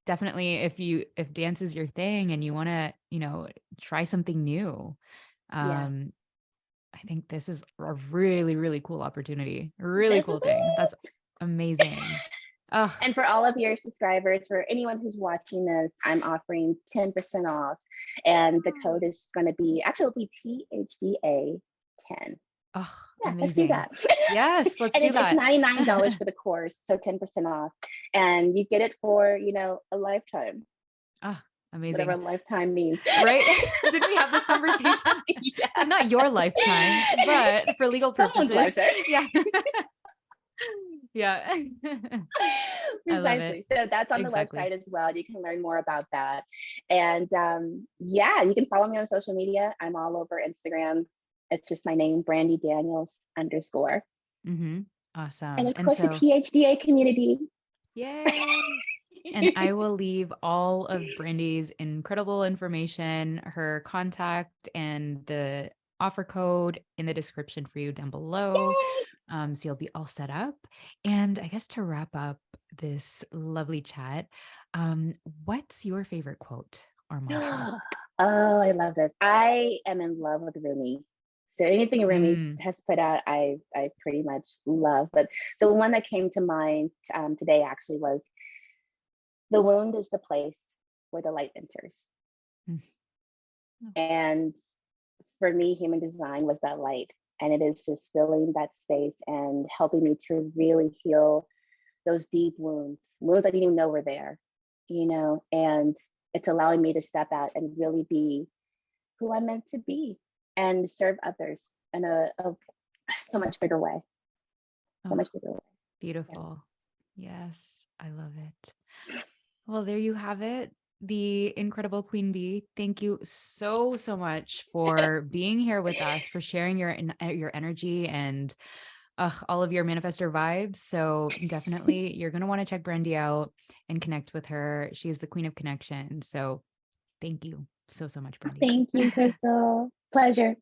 [SPEAKER 1] definitely, if dance is your thing and you want to, try something new,
[SPEAKER 2] Yeah.
[SPEAKER 1] um, I think this is a really, really cool opportunity. A really
[SPEAKER 2] This is
[SPEAKER 1] cool thing. That's amazing. Oh,
[SPEAKER 2] And for all of your subscribers, for anyone who's watching this, I'm offering 10% off. And the code is just going to be, actually, it'll be THDA 10.
[SPEAKER 1] oh,
[SPEAKER 2] Yeah, let's do
[SPEAKER 1] amazing.
[SPEAKER 2] that.
[SPEAKER 1] Yes, let's
[SPEAKER 2] And
[SPEAKER 1] do
[SPEAKER 2] it's
[SPEAKER 1] that.
[SPEAKER 2] $99 for the course, so 10% off. And you get it for, a lifetime,
[SPEAKER 1] Oh,
[SPEAKER 2] whatever
[SPEAKER 1] amazing.
[SPEAKER 2] lifetime means.
[SPEAKER 1] Right? Didn't we have this conversation? So
[SPEAKER 2] Yeah.
[SPEAKER 1] not your lifetime, but for legal
[SPEAKER 2] Someone's
[SPEAKER 1] purposes.
[SPEAKER 2] lifetime.
[SPEAKER 1] Yeah. Yeah. I love it.
[SPEAKER 2] Precisely. So that's on the
[SPEAKER 1] Exactly.
[SPEAKER 2] website as well. You can learn more about that. And yeah, you can follow me on social media. I'm all over Instagram. It's just my name, Brandi Daniels _.
[SPEAKER 1] Hmm.
[SPEAKER 2] And
[SPEAKER 1] Awesome.
[SPEAKER 2] of
[SPEAKER 1] And
[SPEAKER 2] course, the
[SPEAKER 1] so,
[SPEAKER 2] THDA community.
[SPEAKER 1] yay. And I will leave all of Brandy's incredible information, her contact, and the offer code in the description for you down below. So you'll be all set up. And I guess to wrap up this lovely chat, what's your favorite quote or mantra?
[SPEAKER 2] Oh, I love this. I am in love with Rumi. So anything Rumi
[SPEAKER 1] Mm,
[SPEAKER 2] has put out, I pretty much love. But the one that came to mind today actually was, the wound is the place where the light enters.
[SPEAKER 1] mm, oh,
[SPEAKER 2] And for me, human design was that light. And it is just filling that space and helping me to really heal those deep wounds I didn't even know were there, and it's allowing me to step out and really be who I'm meant to be and serve others in a so much bigger way, so
[SPEAKER 1] oh,
[SPEAKER 2] much bigger way. Yeah.
[SPEAKER 1] beautiful. Yes, I love it. Well, there you have it. The incredible Queen Bee. Thank you so, so much for being here with us, for sharing your energy and all of your manifestor vibes. So definitely you're going to want to check Brandy out and connect with her. She is the queen of connection. So thank you so, so much, Brandy.
[SPEAKER 2] Thank you, Crystal. Pleasure.